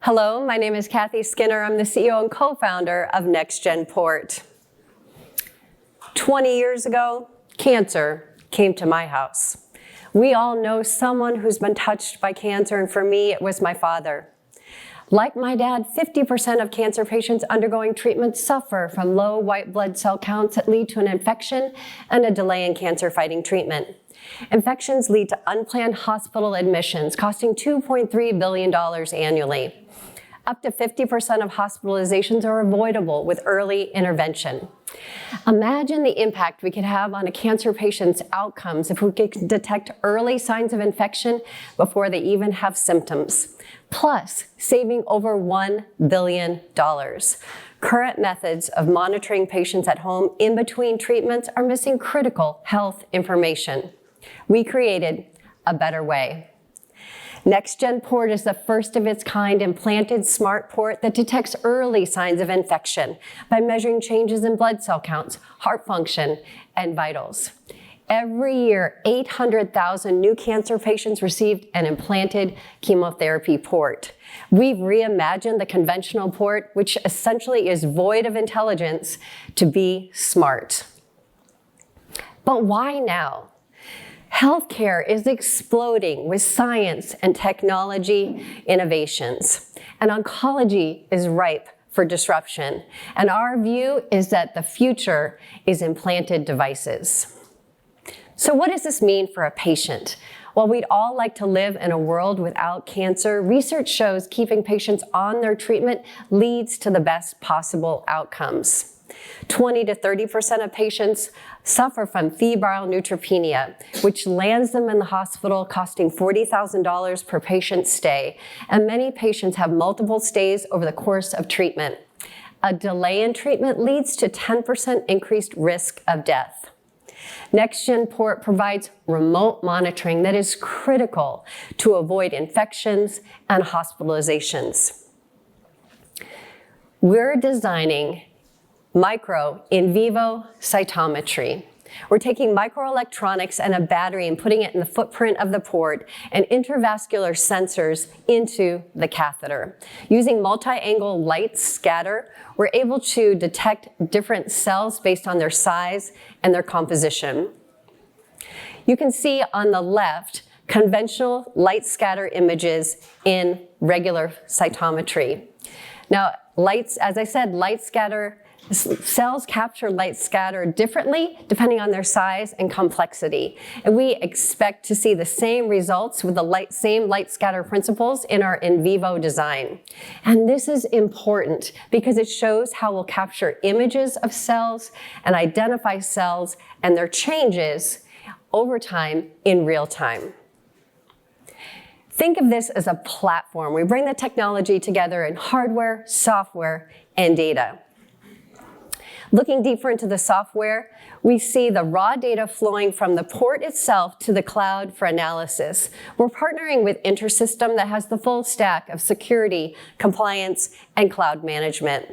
Hello, my name is Cathy Skinner. I'm the CEO and co-founder of NXgenPort. 20 years ago, cancer came to my house. We all know someone who's been touched by cancer, and for me, it was my father. Like my dad, 50% of cancer patients undergoing treatment suffer from low white blood cell counts that lead to an infection and a delay in cancer-fighting treatment. Infections lead to unplanned hospital admissions, costing $2.3 billion annually. Up to 50% of hospitalizations are avoidable with early intervention. Imagine the impact we could have on a cancer patient's outcomes if we could detect early signs of infection before they even have symptoms, plus saving over $1 billion. Current methods of monitoring patients at home in between treatments are missing critical health information. We created a better way. NXgenPort is the first of its kind implanted smart port that detects early signs of infection by measuring changes in blood cell counts, heart function, and vitals. Every year, 800,000 new cancer patients received an implanted chemotherapy port. We've reimagined the conventional port, which essentially is void of intelligence, to be smart. But why now? Healthcare is exploding with science and technology innovations, and oncology is ripe for disruption. And our view is that the future is implanted devices. So what does this mean for a patient? While we'd all like to live in a world without cancer, research shows keeping patients on their treatment leads to the best possible outcomes. 20 to 30% of patients suffer from febrile neutropenia, which lands them in the hospital costing $40,000 per patient stay, and many patients have multiple stays over the course of treatment. A delay in treatment leads to 10% increased risk of death. NXgenPort provides remote monitoring that is critical to avoid infections and hospitalizations. We're designing micro in vivo cytometry. We're taking microelectronics and a battery and putting it in the footprint of the port and intravascular sensors into the catheter. Using multi-angle light scatter, we're able to detect different cells based on their size and their composition. You can see on the left conventional light scatter images in regular cytometry. Now, as I said, light scatter cells capture light scatter differently depending on their size and complexity. And we expect to see the same results with the same light scatter principles in our in vivo design. And this is important because it shows how we'll capture images of cells and identify cells and their changes over time in real time. Think of this as a platform. We bring the technology together in hardware, software, and data. Looking deeper into the software, we see the raw data flowing from the port itself to the cloud for analysis. We're partnering with InterSystem that has the full stack of security, compliance, and cloud management.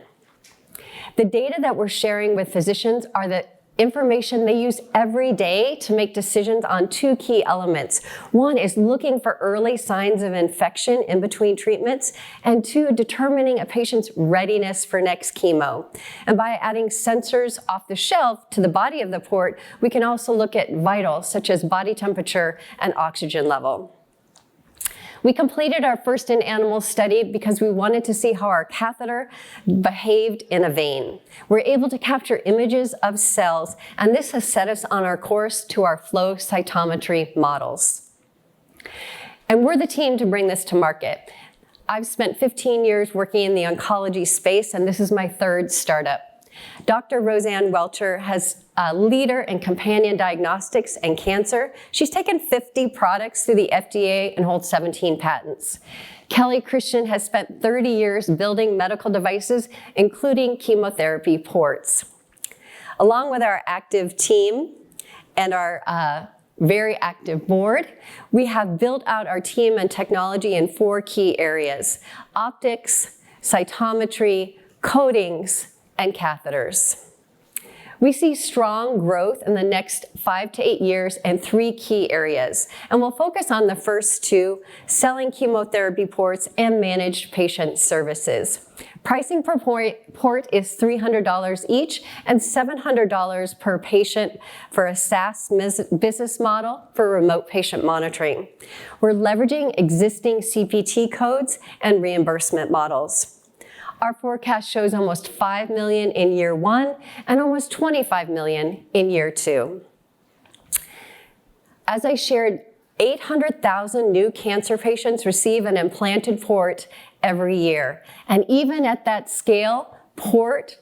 The data that we're sharing with physicians are the information they use every day to make decisions on two key elements. One is looking for early signs of infection in between treatments, and two, determining a patient's readiness for next chemo. And by adding sensors off the shelf to the body of the port, we can also look at vitals such as body temperature and oxygen level. We completed our first in-animal study because we wanted to see how our catheter behaved in a vein. We're able to capture images of cells, and this has set us on our course to our flow cytometry models. And we're the team to bring this to market. I've spent 15 years working in the oncology space, and this is my third startup. Dr. Roseanne Welcher has a leader in companion diagnostics and cancer. She's taken 50 products through the FDA and holds 17 patents. Kelly Christian has spent 30 years building medical devices, including chemotherapy ports. Along with our active team and our very active board, we have built out our team and technology in 4 key areas: optics, cytometry, coatings, and catheters. We see strong growth in the next 5 to 8 years in 3 key areas, and we'll focus on the first 2, selling chemotherapy ports and managed patient services. Pricing per port is $300 each and $700 per patient for a SaaS business model for remote patient monitoring. We're leveraging existing CPT codes and reimbursement models. Our forecast shows almost $5 million in year 1 and almost $25 million in year 2. As I shared, 800,000 new cancer patients receive an implanted port every year. And even at that scale, ports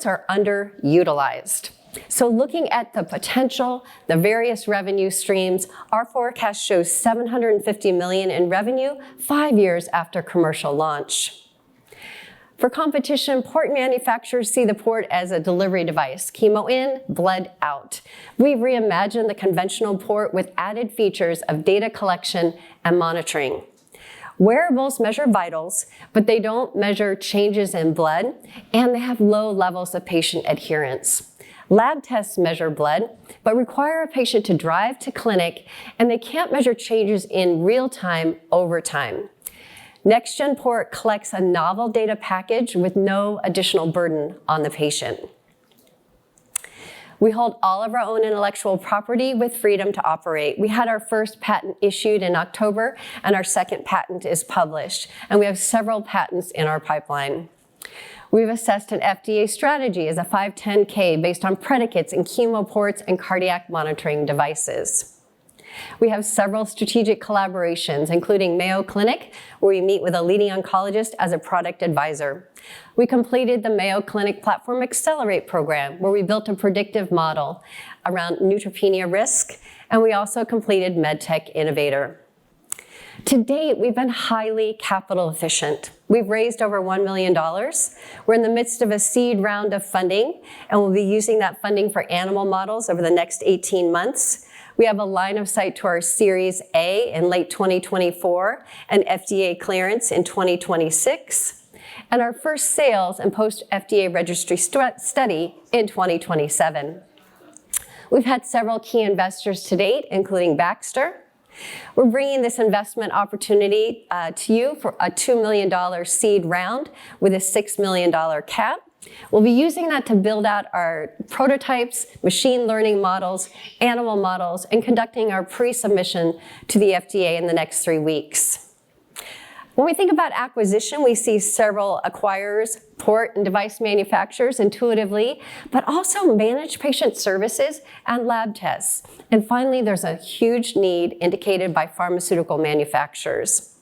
are underutilized. So looking at the potential, the various revenue streams, our forecast shows $750 million in revenue 5 years after commercial launch. For competition, port manufacturers see the port as a delivery device, chemo in, blood out. We've reimagined the conventional port with added features of data collection and monitoring. Wearables measure vitals, but they don't measure changes in blood, and they have low levels of patient adherence. Lab tests measure blood, but require a patient to drive to clinic, and they can't measure changes in real time over time. NXgenPort collects a novel data package with no additional burden on the patient. We hold all of our own intellectual property with freedom to operate. We had our first patent issued in October, and our second patent is published, and we have several patents in our pipeline. We've assessed an FDA strategy as a 510(k) based on predicates in chemoports and cardiac monitoring devices. We have several strategic collaborations, including Mayo Clinic, where we meet with a leading oncologist as a product advisor. We completed the Mayo Clinic Platform Accelerate program, where we built a predictive model around neutropenia risk, and we also completed Medtech Innovator. To date, we've been highly capital efficient. We've raised over $1 million. We're in the midst of a seed round of funding, and we'll be using that funding for animal models over the next 18 months. We have a line of sight to our Series A in late 2024 and FDA clearance in 2026, and our first sales and post-FDA registry study in 2027. We've had several key investors to date, including Baxter. We're bringing this investment opportunity to you for a $2 million seed round with a $6 million cap. We'll be using that to build out our prototypes, machine learning models, animal models, and conducting our pre-submission to the FDA in the next 3 weeks. When we think about acquisition, we see several acquirers, port and device manufacturers intuitively, but also managed patient services and lab tests. And finally, there's a huge need indicated by pharmaceutical manufacturers.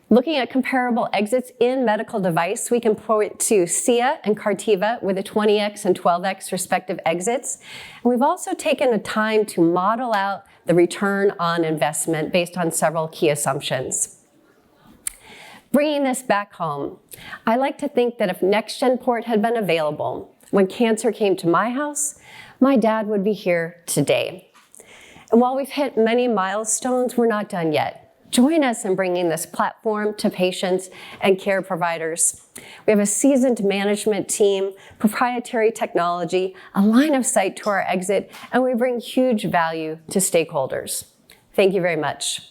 Looking at comparable exits in medical device, we can point to SIA and Cartiva with a 20x and 12x respective exits. And we've also taken the time to model out the return on investment based on several key assumptions. Bringing this back home, I like to think that if NXgenPort had been available when cancer came to my house, my dad would be here today. And while we've hit many milestones, we're not done yet. Join us in bringing this platform to patients and care providers. We have a seasoned management team, proprietary technology, a line of sight to our exit, and we bring huge value to stakeholders. Thank you very much.